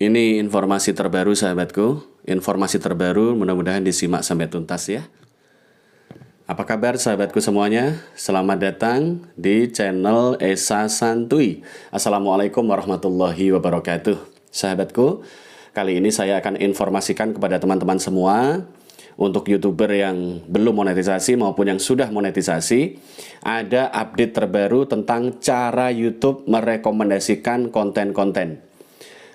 Ini informasi terbaru sahabatku. Informasi terbaru mudah-mudahan disimak sampai tuntas ya. Apa kabar sahabatku semuanya? Selamat datang di channel Esa Santuy. Assalamualaikum warahmatullahi wabarakatuh. Sahabatku, kali ini saya akan informasikan kepada teman-teman semua, untuk YouTuber yang belum monetisasi maupun yang sudah monetisasi, ada update terbaru tentang cara YouTube merekomendasikan konten-konten.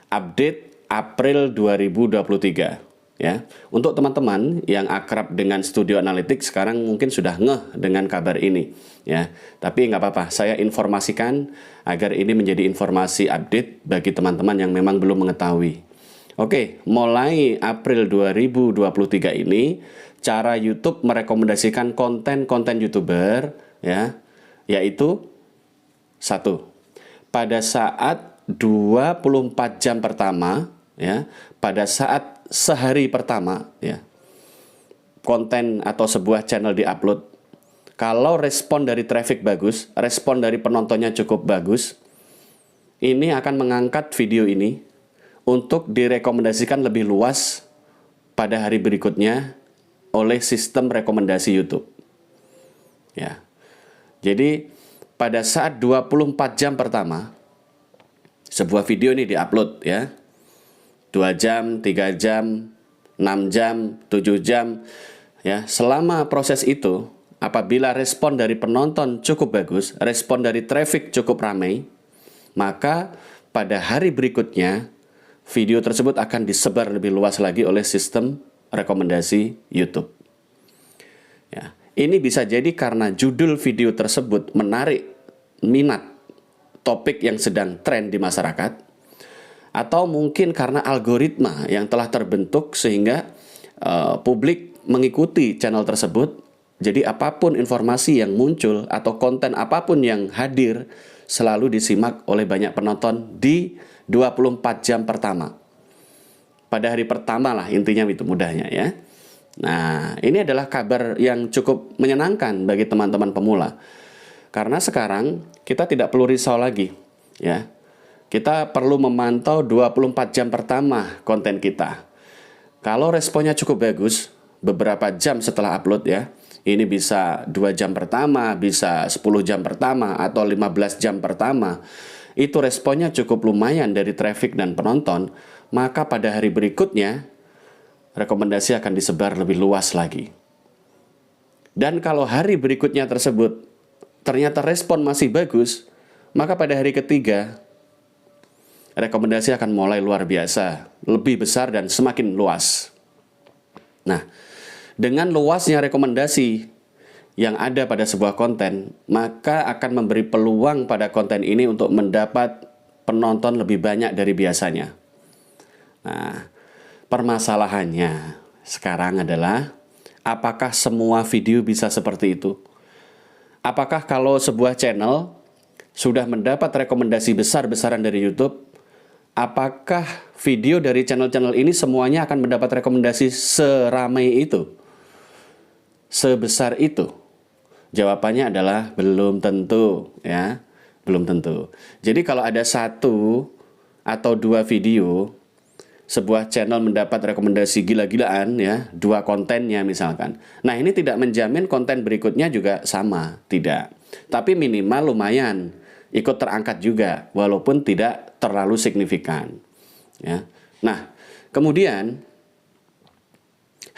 Update April 2023 ya. Untuk teman-teman yang akrab dengan Studio Analytics sekarang mungkin sudah ngeh dengan kabar ini ya. Tapi nggak apa-apa, saya informasikan agar ini menjadi informasi update bagi teman-teman yang memang belum mengetahui. Oke, mulai April 2023 ini cara YouTube merekomendasikan konten-konten YouTuber ya, yaitu satu, pada saat 24 jam pertama ya, pada saat sehari pertama ya, konten atau sebuah channel diupload, kalau respon dari traffic bagus, respon dari penontonnya cukup bagus, ini akan mengangkat video ini untuk direkomendasikan lebih luas pada hari berikutnya oleh sistem rekomendasi YouTube. Ya. Jadi pada saat 24 jam pertama sebuah video ini diupload ya. 2 jam, 3 jam, 6 jam, 7 jam ya. Selama proses itu, apabila respon dari penonton cukup bagus, respon dari traffic cukup ramai, maka pada hari berikutnya video tersebut akan disebar lebih luas lagi oleh sistem rekomendasi YouTube. Ya, ini bisa jadi karena judul video tersebut menarik minat topik yang sedang tren di masyarakat, atau mungkin karena algoritma yang telah terbentuk sehingga publik mengikuti channel tersebut. Jadi apapun informasi yang muncul atau konten apapun yang hadir selalu disimak oleh banyak penonton di 24 jam pertama. Pada hari pertama lah intinya itu mudahnya ya. Nah, ini adalah kabar yang cukup menyenangkan bagi teman-teman pemula. Karena sekarang kita tidak perlu risau lagi ya. Kita perlu memantau 24 jam pertama konten kita. Kalau responnya cukup bagus, beberapa jam setelah upload ya, ini bisa 2 jam pertama, bisa 10 jam pertama, atau 15 jam pertama, itu responnya cukup lumayan dari traffic dan penonton, maka pada hari berikutnya rekomendasi akan disebar lebih luas lagi. Dan kalau hari berikutnya tersebut ternyata respon masih bagus, maka pada hari ketiga rekomendasi akan mulai luar biasa, lebih besar dan semakin luas. Nah, dengan luasnya rekomendasi yang ada pada sebuah konten, maka akan memberi peluang pada konten ini untuk mendapat penonton lebih banyak dari biasanya. Nah, permasalahannya sekarang adalah apakah semua video bisa seperti itu? Apakah kalau sebuah channel sudah mendapat rekomendasi besar-besaran dari YouTube, apakah video dari channel-channel ini semuanya akan mendapat rekomendasi seramai itu? Sebesar itu? Jawabannya adalah belum tentu ya, belum tentu. Jadi kalau ada 1 atau 2 video, sebuah channel mendapat rekomendasi gila-gilaan ya, 2 kontennya misalkan. Nah, ini tidak menjamin konten berikutnya juga sama, tidak. Tapi minimal lumayan ikut terangkat juga, walaupun tidak terlalu signifikan. Ya. Nah, kemudian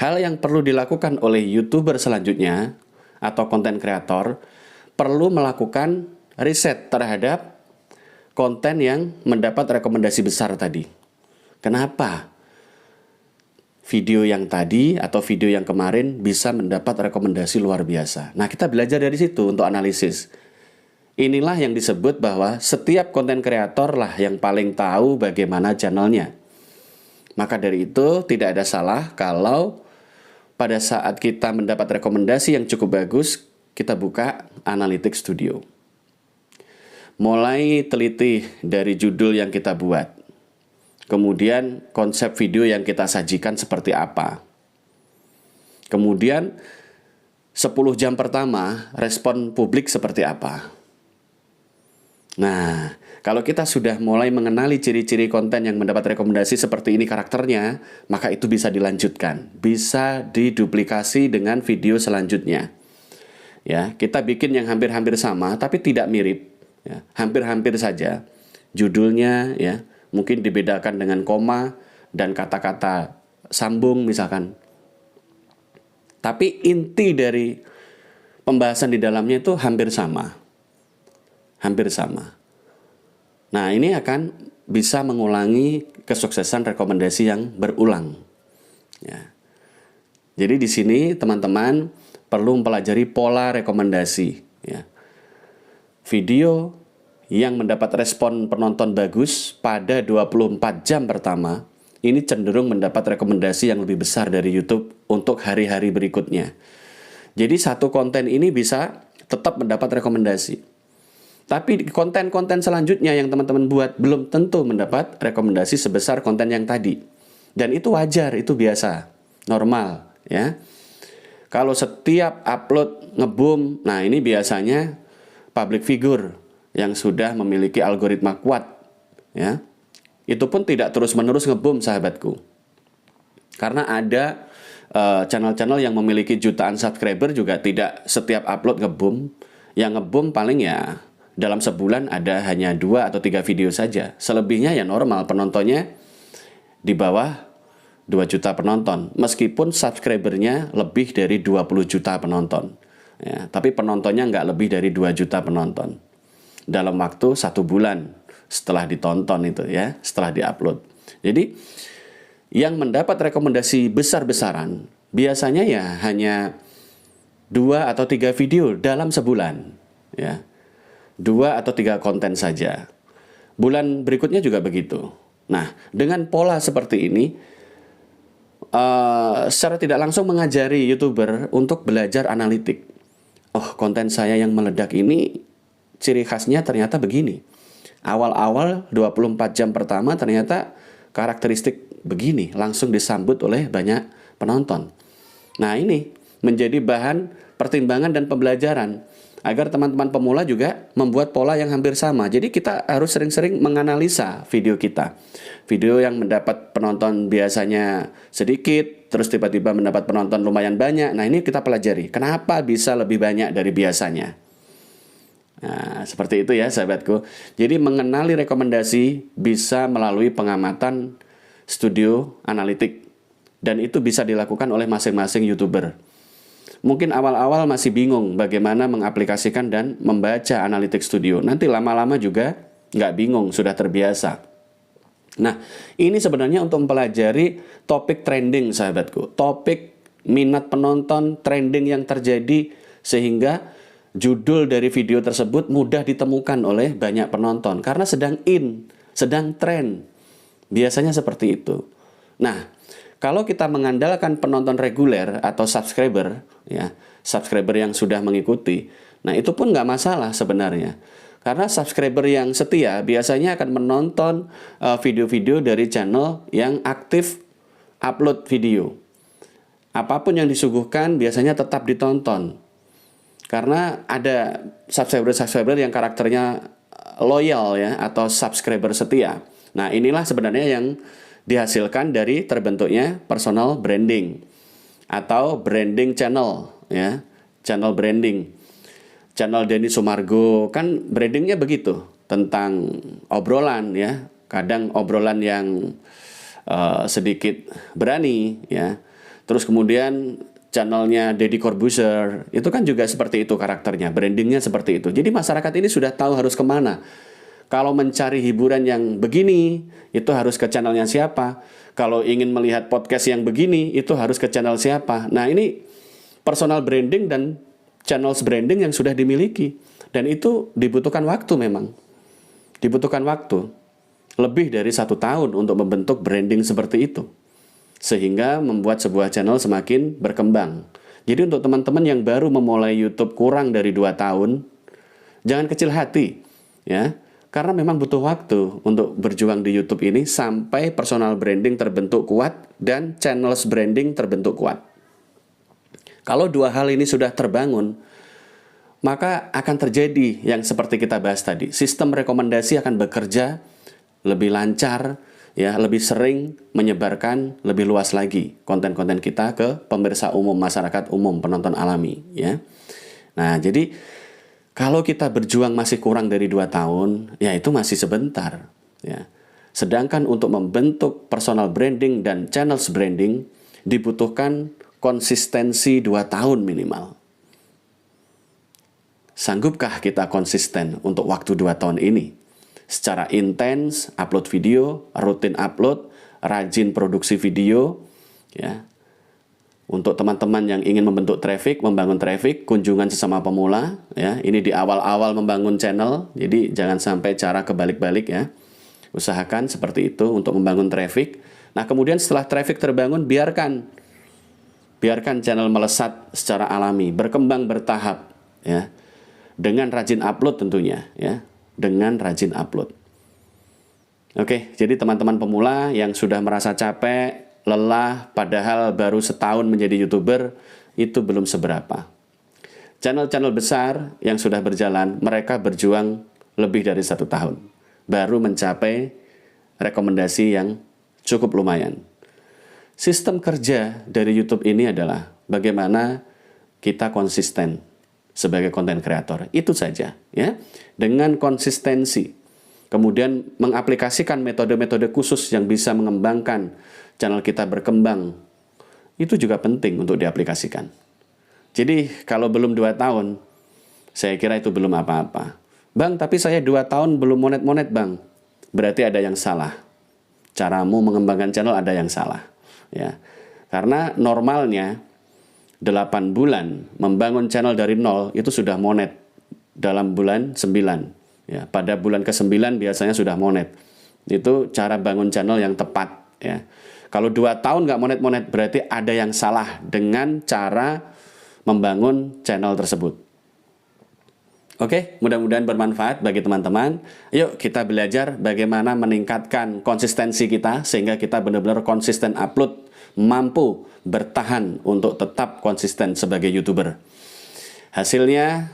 hal yang perlu dilakukan oleh YouTuber selanjutnya atau konten kreator perlu melakukan riset terhadap konten yang mendapat rekomendasi besar tadi. Kenapa video yang tadi atau video yang kemarin bisa mendapat rekomendasi luar biasa? Nah, kita belajar dari situ untuk analisis. Inilah yang disebut bahwa setiap konten kreator lah yang paling tahu bagaimana channelnya. Maka dari itu tidak ada salah kalau pada saat kita mendapat rekomendasi yang cukup bagus, kita buka Analytics Studio. Mulai teliti dari judul yang kita buat. Kemudian konsep video yang kita sajikan seperti apa. Kemudian 10 jam pertama respon publik seperti apa. Nah, kalau kita sudah mulai mengenali ciri-ciri konten yang mendapat rekomendasi seperti ini karakternya, maka itu bisa dilanjutkan, bisa diduplikasi dengan video selanjutnya. Ya, kita bikin yang hampir-hampir sama tapi tidak mirip, ya, hampir-hampir saja. Judulnya ya, mungkin dibedakan dengan koma dan kata-kata sambung misalkan. Tapi inti dari pembahasan di dalamnya itu hampir sama. Hampir sama. Nah, ini akan bisa mengulangi kesuksesan rekomendasi yang berulang. Ya. Jadi di sini teman-teman perlu mempelajari pola rekomendasi. Ya. Video yang mendapat respon penonton bagus pada 24 jam pertama, ini cenderung mendapat rekomendasi yang lebih besar dari YouTube untuk hari-hari berikutnya. Jadi satu konten ini bisa tetap mendapat rekomendasi. Tapi konten-konten selanjutnya yang teman-teman buat belum tentu mendapat rekomendasi sebesar konten yang tadi. Dan itu wajar, itu biasa, normal, ya. Kalau setiap upload ngeboom, nah ini biasanya public figure yang sudah memiliki algoritma kuat, ya. Itu pun tidak terus-menerus ngeboom, sahabatku. Karena ada channel-channel yang memiliki jutaan subscriber juga tidak setiap upload ngeboom. Yang ngeboom paling ya dalam sebulan ada hanya 2 atau 3 video saja. Selebihnya ya normal, penontonnya di bawah 2 juta penonton. Meskipun subscribernya lebih dari 20 juta penonton. Ya, tapi penontonnya nggak lebih dari 2 juta penonton. Dalam waktu 1 bulan setelah ditonton itu ya, setelah diupload. Jadi yang mendapat rekomendasi besar-besaran biasanya ya hanya 2 atau 3 video dalam sebulan. Ya. 2 atau 3 konten saja. Bulan berikutnya juga begitu. Nah, dengan pola seperti ini, secara tidak langsung mengajari YouTuber untuk belajar analitik. Oh, konten saya yang meledak ini, ciri khasnya ternyata begini. Awal-awal 24 jam pertama ternyata karakteristik begini, langsung disambut oleh banyak penonton. Nah, ini menjadi bahan pertimbangan dan pembelajaran agar teman-teman pemula juga membuat pola yang hampir sama. Jadi kita harus sering-sering menganalisa video kita. Video yang mendapat penonton biasanya sedikit, terus tiba-tiba mendapat penonton lumayan banyak. Nah, ini kita pelajari. Kenapa bisa lebih banyak dari biasanya? Nah, seperti itu ya sahabatku. Jadi mengenali rekomendasi bisa melalui pengamatan studio analitik. Dan itu bisa dilakukan oleh masing-masing YouTuber. Mungkin awal-awal masih bingung bagaimana mengaplikasikan dan membaca Analytics Studio. Nanti lama-lama juga nggak bingung, sudah terbiasa. Nah, ini sebenarnya untuk mempelajari topik trending, sahabatku. Topik minat penonton, trending yang terjadi, sehingga judul dari video tersebut mudah ditemukan oleh banyak penonton. Karena sedang in, sedang tren. Biasanya seperti itu. Nah, kalau kita mengandalkan penonton reguler atau subscriber, ya, subscriber yang sudah mengikuti, nah itu pun nggak masalah sebenarnya. Karena subscriber yang setia biasanya akan menonton video-video dari channel yang aktif upload video. Apapun yang disuguhkan biasanya tetap ditonton. Karena ada subscriber-subscriber yang karakternya loyal ya, atau subscriber setia. Nah, inilah sebenarnya yang dihasilkan dari terbentuknya personal branding atau branding channel ya, channel branding. Channel Denny Sumargo kan brandingnya begitu, tentang obrolan ya, kadang obrolan yang sedikit berani ya. Terus kemudian channelnya Deddy Corbuzier itu kan juga seperti itu karakternya, brandingnya seperti itu. Jadi masyarakat ini sudah tahu harus kemana. Kalau mencari hiburan yang begini, itu harus ke channelnya siapa. Kalau ingin melihat podcast yang begini, itu harus ke channel siapa. Nah, ini personal branding dan channels branding yang sudah dimiliki. Dan itu dibutuhkan waktu memang. Dibutuhkan waktu. Lebih dari 1 tahun untuk membentuk branding seperti itu. Sehingga membuat sebuah channel semakin berkembang. Jadi untuk teman-teman yang baru memulai YouTube kurang dari 2 tahun, jangan kecil hati. Ya. Karena memang butuh waktu untuk berjuang di YouTube ini sampai personal branding terbentuk kuat dan channels branding terbentuk kuat. Kalau 2 hal ini sudah terbangun, maka akan terjadi yang seperti kita bahas tadi. Sistem rekomendasi akan bekerja lebih lancar, ya, lebih sering menyebarkan lebih luas lagi konten-konten kita ke pemirsa umum, masyarakat umum, penonton alami, ya. Nah, jadi kalau kita berjuang masih kurang dari 2 tahun, ya itu masih sebentar, ya. Sedangkan untuk membentuk personal branding dan channels branding dibutuhkan konsistensi 2 tahun minimal. Sanggupkah kita konsisten untuk waktu 2 tahun ini? Secara intens, upload video, rutin upload, rajin produksi video, ya. Untuk teman-teman yang ingin membentuk traffic, membangun traffic, kunjungan sesama pemula, ya. Ini di awal-awal membangun channel, jadi jangan sampai cara kebalik-balik, ya. Usahakan seperti itu untuk membangun traffic. Nah, kemudian setelah traffic terbangun, biarkan channel melesat secara alami, berkembang bertahap, ya. Dengan rajin upload tentunya, ya. Dengan rajin upload. Oke, jadi teman-teman pemula yang sudah merasa capek, lelah, padahal baru setahun menjadi YouTuber, itu belum seberapa. Channel-channel besar yang sudah berjalan, mereka berjuang lebih dari 1 tahun. Baru mencapai rekomendasi yang cukup lumayan. Sistem kerja dari YouTube ini adalah bagaimana kita konsisten sebagai konten kreator. Itu saja, ya. Dengan konsistensi. Kemudian mengaplikasikan metode-metode khusus yang bisa mengembangkan channel kita berkembang. Itu juga penting untuk diaplikasikan. Jadi kalau belum 2 tahun, saya kira itu belum apa-apa. Bang, tapi saya 2 tahun belum monet-monet, Bang. Berarti ada yang salah. Caramu mengembangkan channel ada yang salah, ya. Karena normalnya 8 bulan membangun channel dari nol itu sudah monet dalam bulan 9. Ya, pada bulan ke-9 biasanya sudah monet. Itu cara bangun channel yang tepat, ya. Kalau 2 tahun nggak monet-monet berarti ada yang salah dengan cara membangun channel tersebut. Oke, mudah-mudahan bermanfaat bagi teman-teman. Yuk kita belajar bagaimana meningkatkan konsistensi kita sehingga kita benar-benar konsisten upload, mampu bertahan untuk tetap konsisten sebagai YouTuber. Hasilnya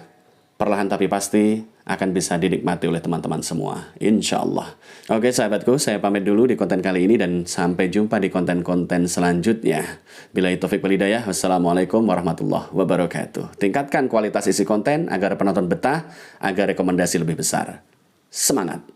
perlahan tapi pasti akan bisa dinikmati oleh teman-teman semua, insya Allah. Oke sahabatku, saya pamit dulu di konten kali ini dan sampai jumpa di konten-konten selanjutnya. Billahi taufiq wal hidayah. Wassalamualaikum warahmatullahi wabarakatuh. Tingkatkan kualitas isi konten agar penonton betah, agar rekomendasi lebih besar. Semangat!